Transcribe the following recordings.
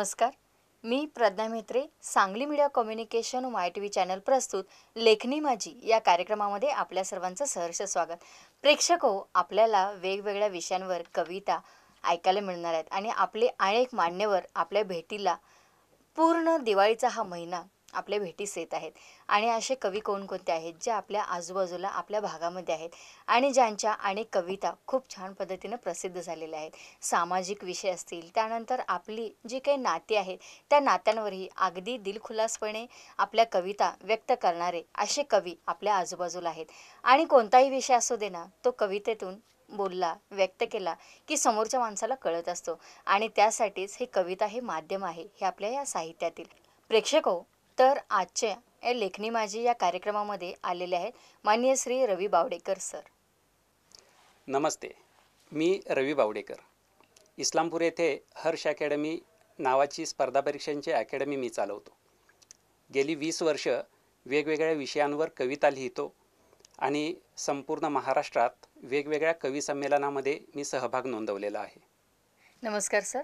नमस्कार. मी Pragya Mhetre, Sangli media communication व माय T V channel प्रस्तुत लेखनी माझी या कार्यक्रमामध्ये आपल्या सर्वांचं सहर्ष स्वागत. प्रेक्षक हो, आपल्याला वेगवेगळ्या विषयांवर कविता ऐकायला मिळणार आहेत आणि आपले अनेक मान्यवर आपल्या भेटीला पूर्ण दिवाळीचा हा महिना आपल्या भेटीस येत आहेत. आणि असे कवी कोणकोणते आहेत जे आपल्या आजूबाजूला आपल्या भागामध्ये आहेत आणि ज्यांच्या अनेक कविता खूप छान पद्धतीनं प्रसिद्ध झालेल्या आहेत. सामाजिक विषय असतील, त्यानंतर आपली जी काही नाती आहेत त्या नात्यांवरही अगदी दिलखुलासपणे आपल्या कविता व्यक्त करणारे असे कवी आपल्या आजूबाजूला आहेत. आणि कोणताही विषय असू दे ना, तो कवितेतून बोलला व्यक्त केला की समोरच्या माणसाला कळत असतो. आणि त्यासाठीच हे कविता हे माध्यम आहे हे आपल्या या साहित्यातील. प्रेक्षक हो, तर आजच्या या लेखनी माझी या कार्यक्रमामध्ये आलेले आहेत माननीय श्री रवी बावडेकर सर. नमस्ते. मी रवी बावडेकर. इस्लामपूर येथे हर्ष अकॅडमी नावाची स्पर्धा परीक्षांची अकॅडमी मी चालवतो. गेली 20 वर्ष वेगवेगळ्या विषयांवर कविता लिहितो आणि संपूर्ण महाराष्ट्रात वेगवेगळ्या कवी संमेलनामध्ये मी सहभाग नोंदवलेला आहे. नमस्कार सर.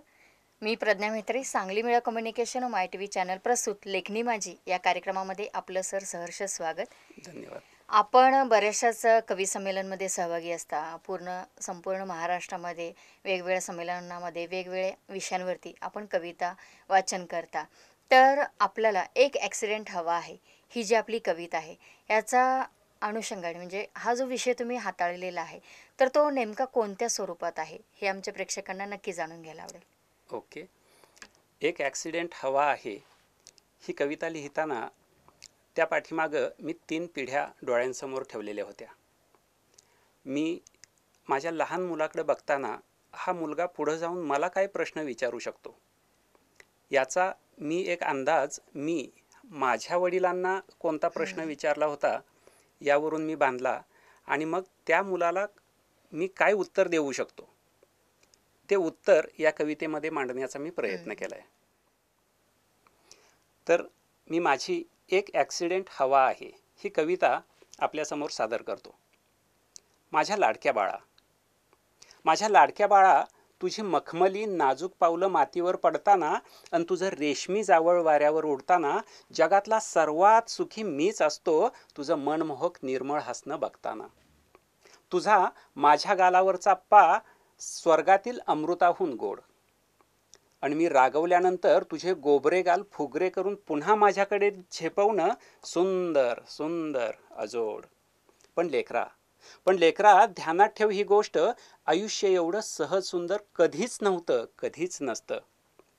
मी प्रज्ञा म्हेत्रे, सांगली मीडिया कम्युनिकेशन व माय टी व्ही चॅनल प्रस्तुत लेखनी माझी या कार्यक्रमामध्ये आपलं सर सहर्ष स्वागत. धन्यवाद. आपण बऱ्याचशाच कवी संमेलनमध्ये सहभागी असता. संपूर्ण महाराष्ट्रामध्ये वेगवेगळ्या संमेलनामध्ये वेगवेगळ्या विषयांवरती आपण कविता वाचन करता. तर आपल्याला एक ॲक्सिडेंट हवा आहे ही जी आपली कविता आहे याचा अनुषंगाने म्हणजे हा जो विषय तुम्ही हाताळलेला आहे तर तो नेमका कोणत्या स्वरूपात आहे हे आमच्या प्रेक्षकांना नक्की जाणून घ्यायला आवडेल. ओके. एक ॲक्सिडेंट हवा आहे ही कविता लिहिताना त्या पाठीमागं मी 3 पिढ्या डोळ्यांसमोर ठेवलेल्या होत्या. मी माझ्या लहान मुलाकडे बघताना हा मुलगा पुढं जाऊन मला काय प्रश्न विचारू शकतो याचा मी एक अंदाज माझ्या वडिलांना कोणता प्रश्न विचारला होता यावरून मी बांधला आणि मग त्या मुलाला मी काय उत्तर देऊ शकतो ते उत्तर या कवितेमध्ये मांडण्याचा मी प्रयत्न केला आहे. तर मी माझी एक ॲक्सिडेंट हवा आहे ही कविता आपल्यासमोर सादर करतो. माझ्या लाडक्या बाळा, तुझी मखमली नाजूक पावलं मातीवर पडताना आणि तुझं रेशमी जावळ वाऱ्यावर उडताना जगातला सर्वात सुखी मीच असतो तुझं मनमोहक निर्मळ हसणं बघताना. तुझा माझ्या गालावरचा पा स्वर्गातील अमृताहून गोड आणि मी रागवल्यानंतर तुझे गोबरे गाल फुगरे करून पुन्हा माझ्याकडे झेपवणं सुंदर सुंदर अजोड. पण लेकरा ध्यानात ठेव ही गोष्ट, आयुष्य एवढं सहज सुंदर कधीच नव्हतं, कधीच नसतं.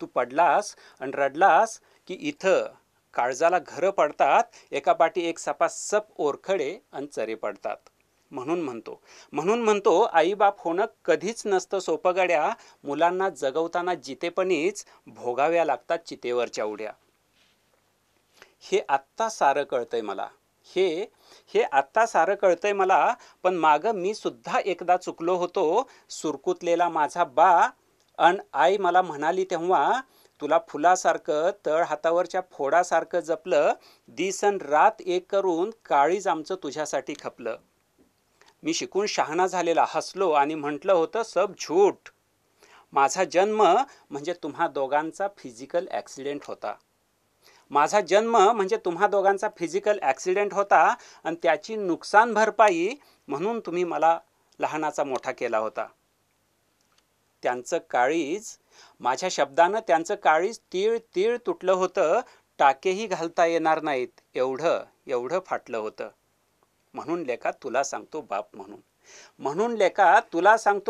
तू पडलास आणि रडलास की इथं काळजाला घरं पडतात, एकापाठी एक सपासप ओरखडे आणि चरे पडतात. म्हणून म्हणतो आईबाप होणं कधीच नसतं सोपं गड्या, मुलांना जगवताना जितेपणीच भोगाव्या लागतात चितेवरच्या उड्या. हे आत्ता सारं कळतंय मला, हे आत्ता सारं कळतंय मला, पण मागं मी सुद्धा एकदा चुकलो होतो. सुरकुतलेला माझा बा अन आई मला म्हणाली तेव्हा, तुला फुलासारखं तळ हातावरच्या फोडासारखं जपलं, दिसन रात एक करून काळीज आमचं तुझ्यासाठी खपलं. मी शिकून शहाणा झालेला हसलो आणि म्हटलं होतं सब झूठ. माझा जन्म म्हणजे तुम्हा दोघांचा फिजिकल ॲक्सिडेंट होता आणि त्याची नुकसान भरपाई म्हणून तुम्ही मला लहानाचा मोठा केला होता. त्यांचं काळीज, माझ्या शब्दानं त्यांचं काळीज तीळ तीळ तुटलं होतं, टाकेही घालता येणार नाहीत एवढं फाटलं होतं. म्हणून लेका तुला सांगतो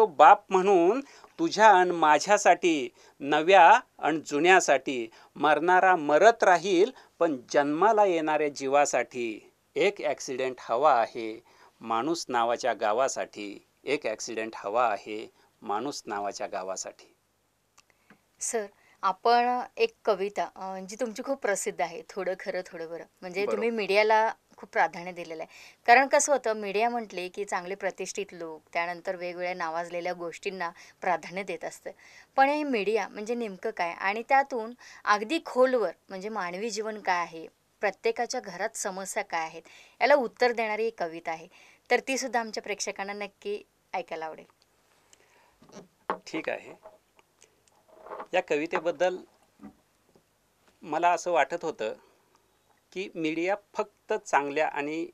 बाप म्हणून तुझ्या अन माझ्यासाठी, नव्या अन जुन्यासाठी, मरणारा मरत राहील पण जन्माला येणाऱ्या जीवासाठी. एक ॲक्सिडेंट हवा आहे माणूस नावाच्या गावासाठी. सर, आपण एक कविता जी तुमची खूप प्रसिद्ध आहे, थोडं खरं थोडं बरं, म्हणजे तुम्ही मीडियाला खूप प्राधान्य दिलेलं आहे. कारण कसं होतं, मीडिया म्हटले की चांगले प्रतिष्ठित लोक, त्यानंतर वेगवेगळ्या नावाजलेल्या गोष्टींना प्राधान्य देत असतं. पण हे मीडिया म्हणजे नेमकं काय आणि त्यातून अगदी खोलवर म्हणजे मानवी जीवन काय आहे, प्रत्येकाच्या घरात समस्या काय आहेत, याला उत्तर देणारी एक कविता आहे. तर ती सुद्धा आमच्या प्रेक्षकांना नक्की ऐकायला आवडेल. ठीक आहे. या कवितेबद्दल मला असं वाटत होतं की मीडिया फक्त चांगल्या आणि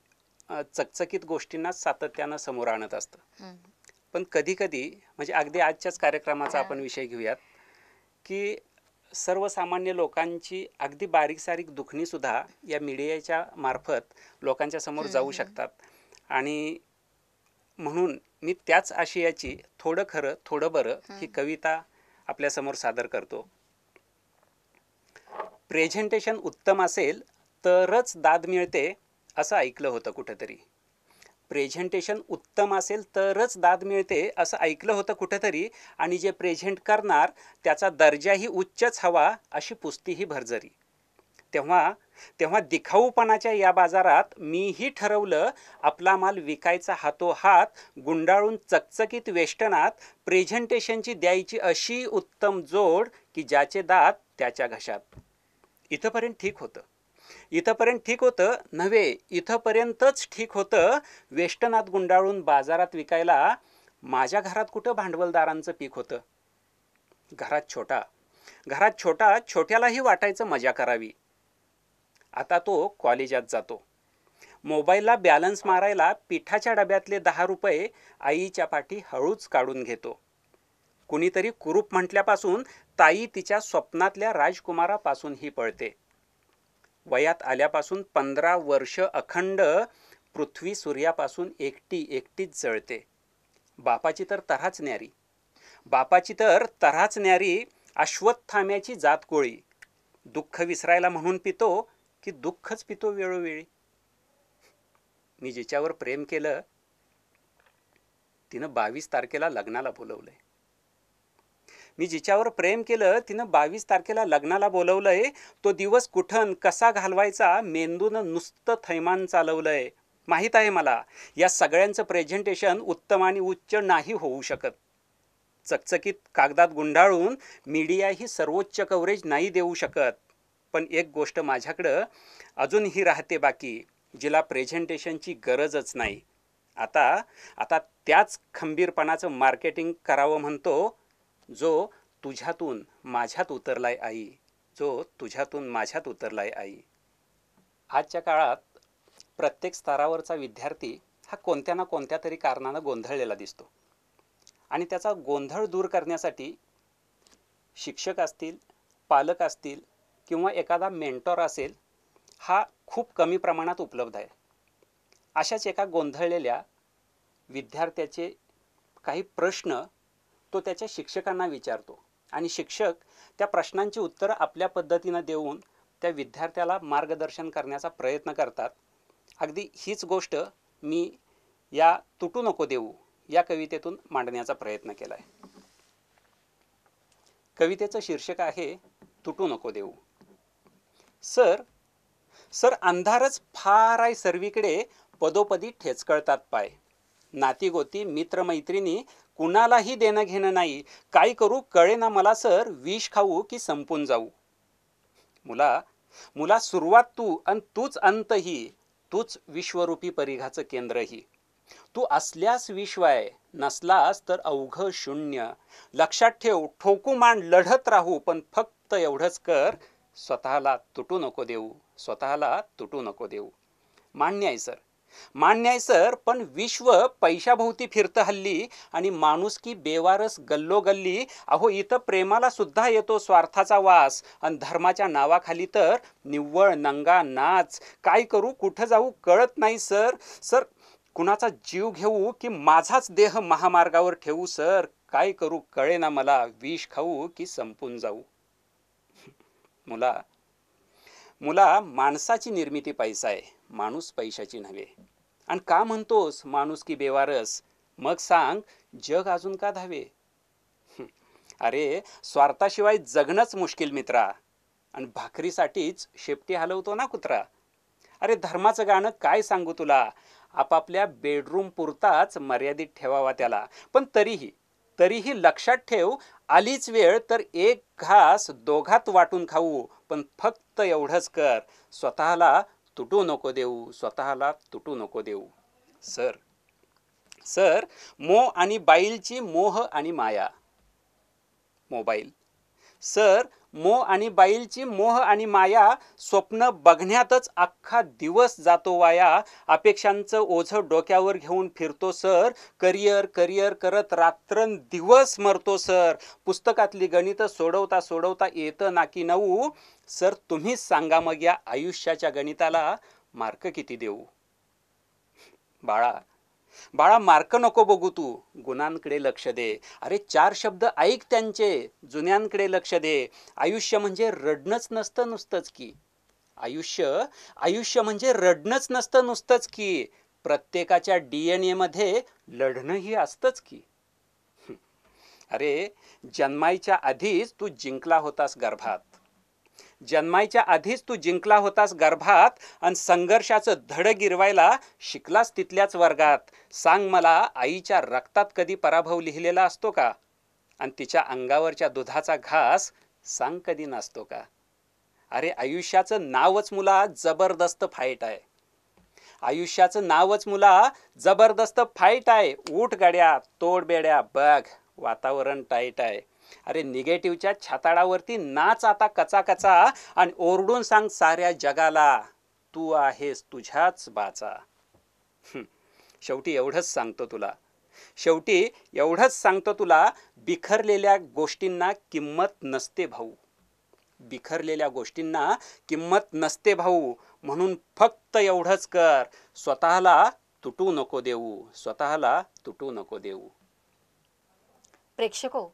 चकचकीत गोष्टींना सातत्यानं समोर आणत असतं. हं. पण कधी-कधी म्हणजे अगदी आजच्याच कार्यक्रमाचा हां. आपण विषय घेऊयात, की सर्वसामान्य लोकांची अगदी बारीक-सारीक दुखणीसुद्धा या मीडियाच्या मार्फत लोकांच्या समोर हं, जाऊ हं. शकतात. आणि म्हणून मी त्याच आशयाची थोडं खरं थोडं बरं ही हं. कविता आपल्यासमोर सादर करतो. प्रेझेंटेशन उत्तम असेल तरच दाद मिळते असं ऐकलं होतं कुठंतरी. प्रेझेंटेशन उत्तम असेल तरच दाद मिळते असं ऐकलं होतं कुठंतरी, आणि जे प्रेझेंट करणार त्याचा दर्जाही उच्चच हवा अशी पुस्तीही भरजरी. तेव्हा तेव्हा दिखाऊपणाच्या या बाजारात मीही ठरवलं आपला माल विकायचा हातोहात, गुंडाळून चकचकीत वेष्टनात प्रेझेंटेशनची द्यायची अशी उत्तम जोड की ज्याचे दात त्याच्या घशात. इथंपर्यंत ठीक होतं. इथंपर्यंत ठीक होतं नव्हे, इथंपर्यंतच ठीक होतं. वेष्टनात गुंडाळून बाजारात विकायला माझ्या घरात कुठं भांडवलदारांचं पीक होतं. घरात छोटा छोट्यालाही वाटायचं मजा करावी. आता तो कॉलेजात जातो. मोबाईलला बॅलन्स मारायला पिठाच्या डब्यातले 10 रुपये आईच्या पाठी हळूच काढून घेतो. कुणीतरी कुरूप म्हटल्यापासून ताई तिच्या स्वप्नातल्या राजकुमारापासूनही पळते. वयात आल्यापासून 15 वर्ष अखंड पृथ्वी सूर्यापासून एकटीच जळते. बापाची तर तऱ्हाच न्यारी अश्वत्थाम्याची जात गोळी. दुःख विसरायला म्हणून पितो की दुःखच पितो वेळोवेळी. मी जिच्यावर प्रेम केलं तिनं 22 तारखेला लग्नाला बोलवलंय. तिनं 22 तारखेला लग्नाला बोलवलंय. तो दिवस कुठं कसा घालवायचा मेंदूनं नुसतं थैमान चालवलंय. माहीत आहे मला या सगळ्यांचं प्रेझेंटेशन उत्तम आणि उच्च नाही होऊ शकत. चकचकीत कागदात गुंडाळून मीडियाही सर्वोच्च कव्हरेज नाही देऊ शकत. पण एक गोष्ट माझ्याकडं अजूनही राहते बाकी, जिला प्रेझेंटेशनची गरजच नाही. आता त्याच खंबीरपणाचं मार्केटिंग करावं म्हणतो, जो तुझ्यातून माझ्यात उतरलाय आई. आजच्या काळात प्रत्येक स्तरावरचा विद्यार्थी हा कोणत्या ना कोणत्या तरी कारणानं गोंधळलेला दिसतो. आणि त्याचा गोंधळ दूर करण्यासाठी शिक्षक असतील, पालक असतील किंवा एखादा मेंटॉर असेल, हा खूप कमी प्रमाणात उपलब्ध आहे. अशाच एका गोंधळलेल्या विद्यार्थ्याचे काही प्रश्न तो त्याच्या शिक्षकांना विचारतो आणि शिक्षक त्या प्रश्नांची उत्तरं आपल्या पद्धतीनं देऊन त्या विद्यार्थ्याला मार्गदर्शन करण्याचा प्रयत्न करतात. अगदी हीच गोष्ट मी या तुटू नको देऊ या कवितेतून मांडण्याचा प्रयत्न केला आहे. कवितेचं शीर्षक आहे तुटू नको देऊ. सर अंधारच फार आहे सर्वीकडे, पदोपदी ठेचकळतात पाय. नातीगोती मित्रमैत्रिणी कुणालाही देणं घेणं नाही. काय करू कळेना मला सर, विष खाऊ की संपून जाऊ. मुला सुरुवात तू अन तूच अंतही, तूच विश्वरूपी परिघाचं केंद्रही. तू असल्यास विश्व आहे, नसलास तर अवघ शून्य. लक्षात ठेव ठोकू मान लढत राहू, पण फक्त एवढंच कर, स्वतःला तुटू नको देऊ. मान्य आहे सर, पण विश्व पैशाभोवती फिरतं हल्ली आणि माणुसकी बेवारस गल्लोगल्ली. अहो इथं प्रेमाला सुद्धा येतो स्वार्थाचा वास, आणि धर्माच्या नावाखाली तर निव्वळ नंगा नाच. काय करू कुठं जाऊ कळत नाही सर. कुणाचा जीव घेऊ की माझाच देह महामार्गावर ठेवू सर. काय करू कळेना मला, विष खाऊ की संपून जाऊ. मुला माणसाची निर्मिती पैसा आहे, माणूस पैशाची नव्हे. आणि का म्हणतोस माणुसकी बेवारस, मग सांग जग अजून का धावे. अरे स्वार्थाशिवाय जगणंच मुश्किल मित्रा, आणि भाकरीसाठीच शेपटी हलवतो ना कुत्रा. अरे धर्माचं गाणं काय सांगू तुला, आपापल्या बेडरूम पुरताच मर्यादित ठेवावा त्याला. पण तरीही लक्षात ठेव, आलीच वेळ तर एक घास दोघात वाटून खाऊ, पण फक्त एवढंच कर, स्वतःला तुटू नको देऊ. सर मोह आणि बाईलची मोह आणि माया. मोबाईल सर, मोह आणि बाईलची मोह आणि माया स्वप्न बघण्यातच अख्खा दिवस जातो वाया. अपेक्षांचं ओझं डोक्यावर घेऊन फिरतो सर. करिअर करिअर करत रात्रंदिवस मरतो सर. पुस्तकातली गणितं सोडवता सोडवता येतं नाकी नऊ. सर, तुम्हीच सांगा मग या आयुष्याच्या गणिताला मार्क किती देऊ? बाळा, बाळा, मार्क नको बघू तू, गुणांकडे लक्ष दे. अरे 4 शब्द ऐक त्यांचे, जुन्यांकडे लक्ष दे. आयुष्य म्हणजे रडणंच नसतं नुसतंच की. आयुष्य म्हणजे रडणंच नसतं नुसतंच की. प्रत्येकाच्या DNA मध्ये लढणंही असतंच की. अरे, जन्मायच्या आधीच तू जिंकला होतास गर्भात. जन्मायच्या आधीच तू जिंकला होतास गर्भात आणि संघर्षाचं धड गिरवायला शिकलास तिथल्याच वर्गात. सांग मला, आईच्या रक्तात कधी पराभव लिहिलेला असतो का? आणि तिच्या अंगावरच्या दुधाचा घास सांग कधी नसतो का? अरे, आयुष्याचं नावच मुला जबरदस्त फाईट आहे. आयुष्याचं नावच मुला जबरदस्त फाईट आहे. उठ गड्या, तोड बेड्या, बघ वातावरण टाईट आहे. अरे, निगेटिव्हच्या छाताडावरती नाच आता कचा कचा आणि ओरडून सांग साऱ्या जगाला, तू आहेस तुझ्याच बाचा. शेवटी एवढंच सांगतो तुला, बिखरलेल्या गोष्टींना किंमत नसते भाऊ. बिखरलेल्या गोष्टींना किंमत नसते भाऊ. म्हणून फक्त एवढंच कर, स्वतःला तुटू नको देऊ. प्रेक्षको,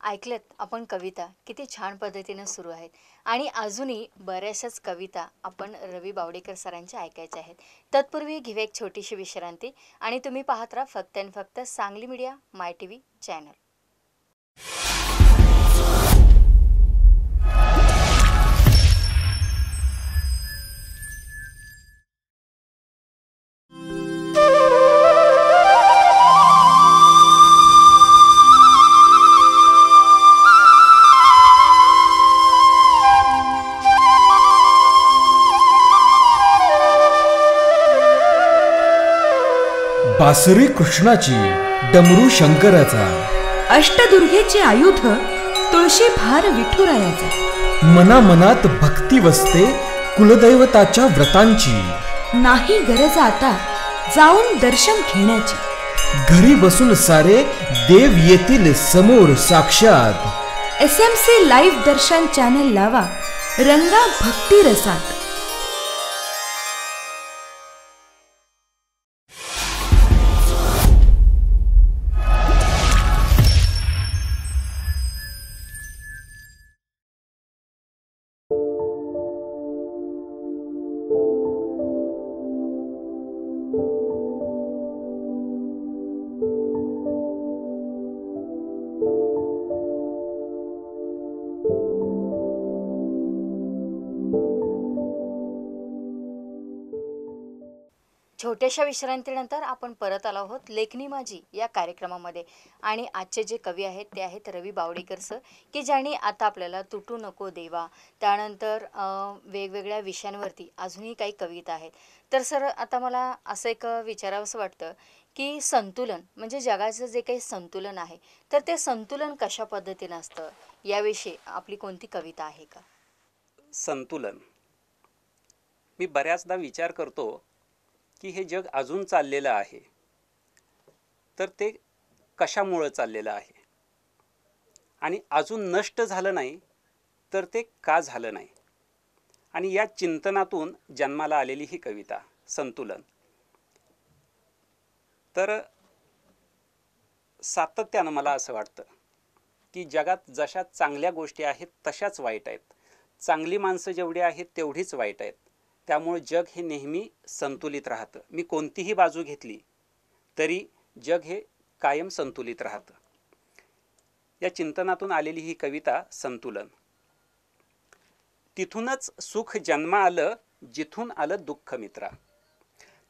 ऐकलेत आपण कविता किती छान पद्धतीने सुरू आहेत आणि अजूनही बऱ्याचशाच कविता आपण रवी बावडेकर सरांच्या ऐकायच्या आहेत. तत्पूर्वी घेऊया एक छोटीशी विश्रांती आणि तुम्ही पाहत राहा फक्त आणि फक्त सांगली मीडिया माय TV चॅनल. बासरी कृष्णाची, डमरू शंकराचा, अष्टदुर्गेचे आयुध तुळशी भार विठुरायाचा. मनामनात भक्ती वसते कुलदैवताच्या व्रतांची. नाही गरज आता जाऊन दर्शन घेण्याची. घरी बसून सारे देव येतील समोर साक्षात. SMC लाईव्ह दर्शन चॅनल लावा, रंगा भक्ती रसात. छोट्याशा विश्रांतीनंतर आपण परत आलो आहोत लेखनी माझी या कार्यक्रमामध्ये आणि आजचे जे कवी आहेत ते आहेत रवी बावडेकर सर, की ज्यांनी आता आपल्याला तुटू नको देवा, त्यानंतर वेगवेगळ्या विषयांवरती अजूनही काही कविता आहेत. तर सर, आता मला असं एक विचारावंसं वाटतं की संतुलन म्हणजे जगाचं जे काही संतुलन आहे, तर ते संतुलन कशा पद्धतीनं असतं याविषयी आपली कोणती कविता आहे का? संतुलन. मी बऱ्याचदा विचार करतो की हे जग अजून चाललेलं आहे, तर ते कशामुळं चाललेलं आहे, आणि अजून नष्ट झालं नाही तर ते का झालं नाही. आणि या चिंतनातून जन्माला आलेली ही कविता संतुलन. तर सातत्यानं मला असं वाटतं की जगात जशा चांगल्या गोष्टी आहेत तशाच वाईट आहेत. चांगली माणसं जेवढी आहेत तेवढीच वाईट आहेत. त्यामुळे जग हे नेहमी संतुलित राहतं. मी कोणतीही बाजू घेतली तरी जग हे कायम संतुलित राहतं. या चिंतनातून आलेली ही कविता संतुलन. तिथूनच सुख जन्मा आलं जिथून आलं दुःख मित्रा.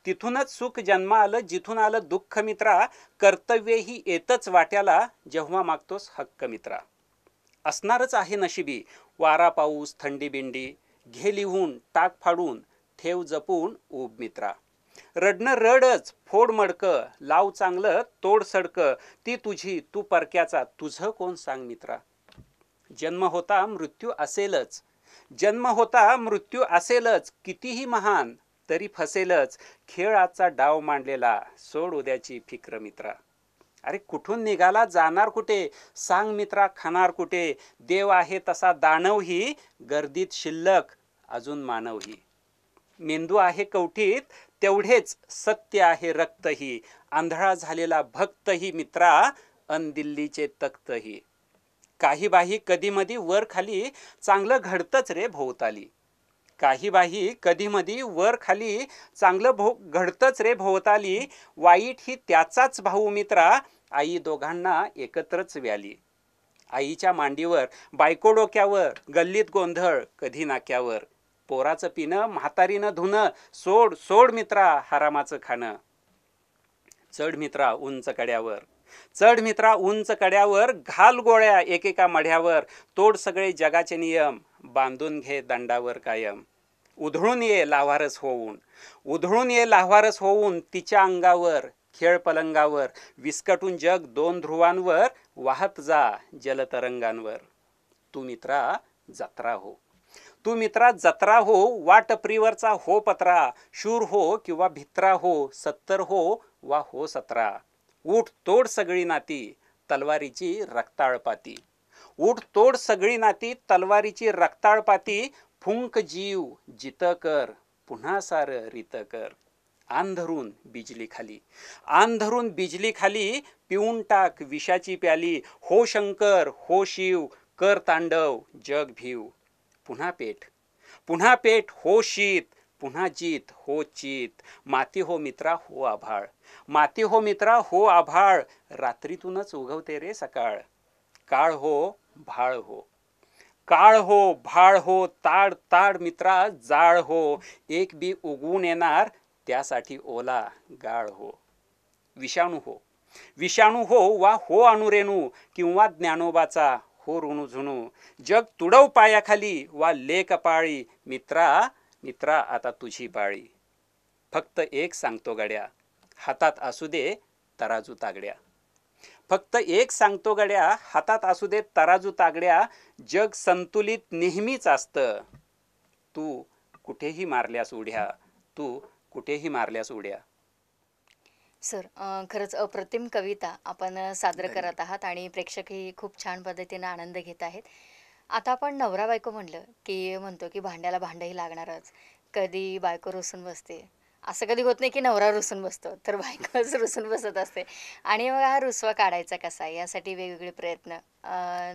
तिथूनच सुख जन्मा आलं जिथून आलं दुःख मित्रा. कर्तव्यही येतच वाट्याला जेव्हा मागतोस हक्क मित्रा. असणारच आहे नशिबी वारा पाऊस थंडी बिंडी. घे लिहून टाक फाडून ठेव जपून ऊब मित्रा. रडणं रडच फोड मडकं लाव चांगलं तोड सडकं. ती तुझी तू परक्याचा तुझं कोण सांग मित्रा. जन्म होता मृत्यू असेलच, जन्म होता मृत्यू असेलच, कितीही महान तरी फसेलच, खेळ आजचा डाव मांडलेला, सोड उद्याची फिक्र मित्रा. अरे कुठून निघाला, जाणार कुठे, सांग मित्रा, खाणार कुठे, देव आहे तसा दानवही, गर्दीत शिल्लक अजून मानवही. मेंदू आहे कवठीत तेवढेच सत्य आहे रक्तही, आंधळा झालेला भक्तही मित्रा, अन दिल्लीचे तख्तही. काही बाही कधी मधी वर खाली, चांगलं घडतंच रे भोवताली. काही बाही कधी मधी वर खाली, चांगलं घडतंच रे भोवताली. वाईट ही त्याचाच भाऊ मित्रा, आई दोघांना एकत्रच व्याली. आईच्या मांडीवर, बायको डोक्यावर, गल्लीत गोंधळ कधी नाक्यावर. पोराचं पिणं, म्हातारीनं धुणं, सोड सोड मित्रा हरामाचं खाणं. चढ मित्रा उंच कड्यावर, चढ मित्रा उंच कड्यावर, घाल गोळ्या एकेका मढ्यावर. तोड सगळे जगाचे नियम, बांधून घे दंडावर कायम. उधळून ये लाव्हारस होऊन, उधळून ये लाव्हारस होऊन, तिच्या अंगावर खेळ पलंगावर. विस्कटून जग दोन ध्रुवांवर, वाहत जा जलतरंगांवर. तू मित्रा जत्रा हो, तू मित्रा जत्रा हो, वाटपरीवरचा हो पत्रा. शूर हो किंवा भित्रा हो, 70 हो वा हो 17. उठ तोड सगळी नाती, तलवारीची रक्ताळपाती. उठ तोड सगळी नाती, तलवारीची रक्ताळपाती. फुंक जीव जित कर, पुन्हा सार रीत कर. आन धरून बिजली खाली, आन धरून बिजली खाली, पिऊन टाक विषाची प्याली. हो शंकर हो शिव, कर तांडव जग भीव. पुन्हा पेठ, पुन्हा पेठ हो शीत, पुन्हा जीत हो चित. माती हो मित्रा हो आभाळ, माती हो मित्रा हो आभाळ. रात्रीतूनच उगवते रे सकाळ. काळ हो भाळ हो, काळ हो भाळ हो. ताड ताड मित्रा जाळ हो, एक बी उगवून येणार त्यासाठी ओला गाळ हो. विषाणू हो, विषाणू हो वा हो अणुरेणू, किंवा ज्ञानोबाचा हो ऋणू झुणू. जग तुडव पायाखाली वा लेक पाळी. मित्रा मित्रा आता तुझी पाळी. फक्त एक सांगतो गड्या, हातात असू दे तराजू तागड्या. फक्त एक सांगतो गड्या, हातात असू दे तराजू तागड्या. जग संतुलित नेहमीच असतं, तू कुठेही मारल्यास उड्या, तू कुठेही मारल्यास उड्या. सर, खरंच अप्रतिम कविता आपण सादर करत आहात आणि प्रेक्षकही खूप छान पद्धतीनं आनंद घेत आहेत. आता आपण नवरा बायको म्हणलं की म्हणतो की भांड्याला भांडंही लागणारच. कधी बायको रुसून बसते, असं कधी होत नाही की नवरा रुसून बसतो, तर बायकोच रुसून बसत असते. आणि मग हा रुसवा काढायचा कसा यासाठी वेगवेगळे प्रयत्न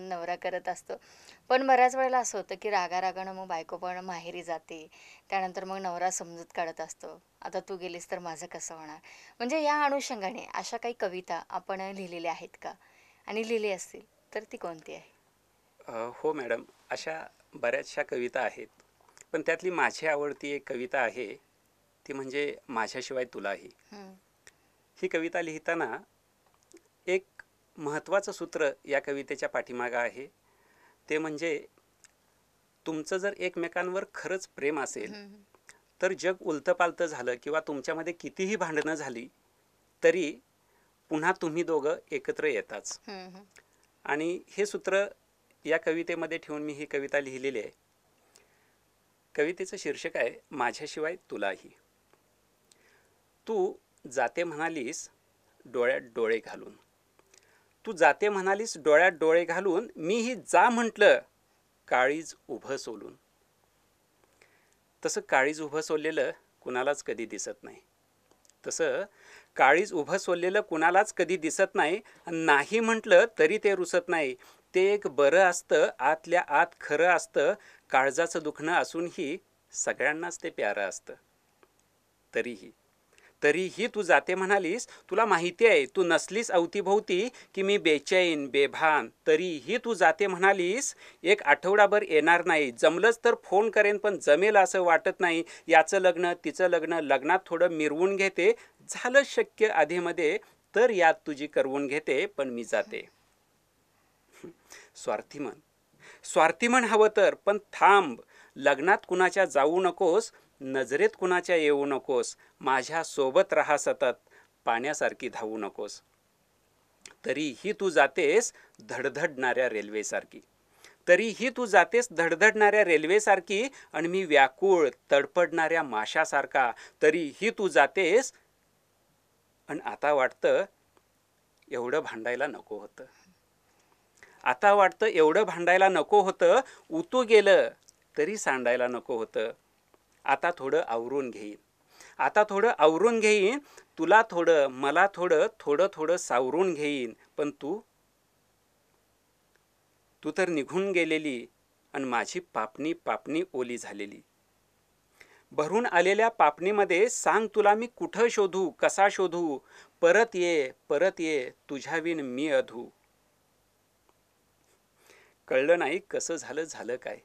नवरा करत असतो. पण बऱ्याच वेळेला असं होतं की रागारागानं मग बायको पण माहेरी जाते. त्यानंतर मग नवरा समजूत काढत असतो, आता तू गेलीस तर माझं कसं होणार. म्हणजे या अनुषंगाने अशा काही कविता आपण लिहिलेल्या आहेत का, आणि लिहिली असतील तर ती कोणती आहे? हो मॅडम, अशा बऱ्याचशा कविता आहेत, पण त्यातली माझी आवडती एक कविता आहे, ती म्हणजे माझ्याशिवाय तुलाही. ही कविता लिहिताना एक महत्त्वाचं सूत्र या कवितेच्या पाठीमागं आहे. ते म्हणजे तुमचं जर एकमेकांवर खरंच प्रेम असेल तर जग उलटंपालतं झालं किंवा तुमच्यामध्ये कितीही भांडणं झाली तरी पुन्हा तुम्ही दोघं एकत्र येताच. आणि हे सूत्र या कवितेमध्ये ठेवून मी ही कविता लिहिलेली आहे. कवितेचं शीर्षक आहे माझ्याशिवाय तुलाही. तू जाते म्हणालीस डोळ्यात डोळे घालून, तू जाते म्हणालीस डोळ्यात डोळे घालून, मीही जा म्हटलं काळीज उभं सोलून. तसं काळीज उभं सोललेलं कुणालाच कधी दिसत नाही, तसं काळीज उभं सोललेलं कुणालाच कधी दिसत नाही. नाही म्हटलं तरी ते रुसत नाही. ते एक बरं असतं, आतल्या आत खरं असतं. काळजाचं दुखणं असूनही सगळ्यांनाच ते प्यारं असतं. तरीही तू जाते म्हणालीस, तुला माहिती आहे तू नसलीस अवतीभोवती की मी बेचैन बेभान. तरीही तू जाते म्हणालीस, एक आठवडाभर येणार नाही, जमलंच तर फोन करेन पण जमेल असं वाटत नाही. याचं लग्न तिचं लग्न, लग्नात थोडं मिरवून घेते, झालं शक्य आधीमध्ये तर यात तुझी करवून घेते, पण मी जाते. स्वार्थी म्हण हवं तर, पण थांब, लग्नात कुणाच्या जाऊ नकोस, नजरेत कुणाच्या येऊ नकोस, माझ्या सोबत राहा सतत, पाण्यासारखी धावू नकोस. तरीही तू जातेस धडधडणाऱ्या रेल्वेसारखी, तरीही तू जातेस धडधडणाऱ्या रेल्वेसारखी आणि मी व्याकुळ तडपडणाऱ्या माशासारखा. तरीही तू जातेस. आणि आता वाटतं एवढं भांडायला नको होतं. आता वाटतं एवढं भांडायला नको होतं. उतू गेलं तरी सांडायला नको होतं. आता थोडं आवरून घेईन. आता थोडं आवरून घेईन. तुला थोडं, मला थोडं, थोडं थोडं सावरून घेईन. पण तू तर निघून गेलेली आणि माझी पापणी पापणी ओली झालेली. भरून आलेल्या पापणीमध्ये सांग तुला मी कुठं शोधू, कसा शोधू. परत ये, परत ये, तुझ्याविन मी अधू. कळलं नाही कसं झालं काय.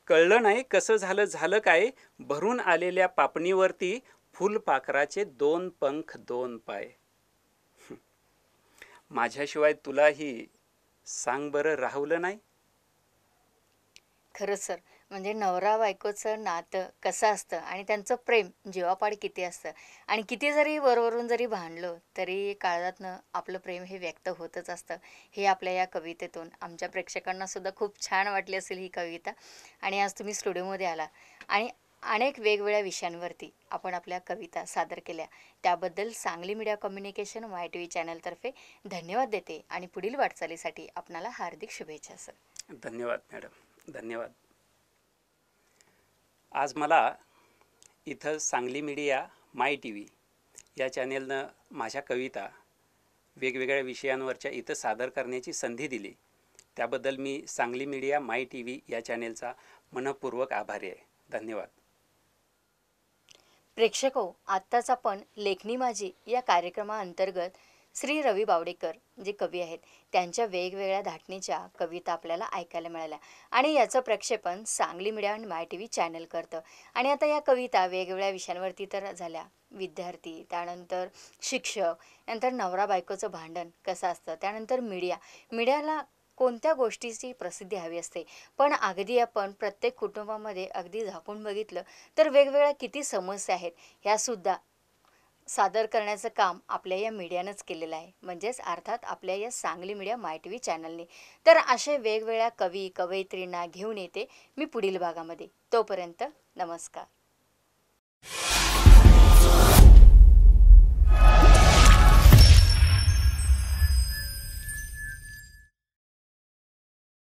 कळलं नाही कसं झालं काय. भरून आलेल्या पापणीवरती फुलपाखराचे 2 पंख 2 पाय. माझ्याशिवाय तुलाही सांग बरं राहुलं नाही. खरंच सर, म्हणजे नवरा बायकोचं नातं कसं असतं आणि त्यांचं प्रेम जीवापाड किती असतं आणि किती जरी वरवरून जरी भांडलो तरी काळजातनं आपलं प्रेम हे व्यक्त होतच असतं. हे आपल्या या कवितेतून आमच्या प्रेक्षकांना सुद्धा खूप छान वाटली असेल ही कविता. आणि आज तुम्ही स्टुडिओमध्ये आला आणि अनेक वेगवेगळ्या विषयांवरती आपण आपल्या कविता सादर केल्या. त्याबद्दल सांगली मीडिया कम्युनिकेशन YTV चॅनलतर्फे धन्यवाद देते आणि पुढील वाटचालीसाठी आपणाला हार्दिक शुभेच्छा सर. धन्यवाद मॅडम, धन्यवाद. आज मला इथं सांगली मीडिया MyTV या चॅनेलनं माझ्या कविता वेगवेगळ्या विषयांवरच्या इथं सादर करण्याची संधी दिली. त्याबद्दल मी सांगली मीडिया MyTV या चॅनेलचा मनःपूर्वक आभारी आहे. धन्यवाद. प्रेक्षको, आत्ताच आपण लेखनी माझी या कार्यक्रमाअंतर्गत श्री रवी बावडेकर जे कवी आहेत त्यांच्या वेगवेगळ्या धाटणीच्या कविता आपल्याला ऐकायला मिळाल्या आणि याचं प्रक्षेपण सांगली मीडिया आणि MyTV चॅनल करतं. आणि आता या कविता वेगवेगळ्या विषयांवरती तर झाल्या. विद्यार्थी, त्यानंतर शिक्षक, नंतर नवरा बायकोचं भांडण कसं असतं, त्यानंतर मीडियाला कोणत्या गोष्टीची प्रसिद्धी हवी असते. पण अगदी आपण प्रत्येक कुटुंबामध्ये अगदी झाकून बघितलं तर वेगवेगळ्या किती समस्या आहेत ह्यासुद्धा सादर करण्याचं काम आपल्या या मीडियानंच केलेलं आहे. म्हणजेच अर्थात आपल्या या सांगली मीडिया MyTV चॅनलने. तर असे वेगवेगळ्या कवी कवयित्रींना घेऊन येते मी पुढील भागामध्ये. तोपर्यंत नमस्कार.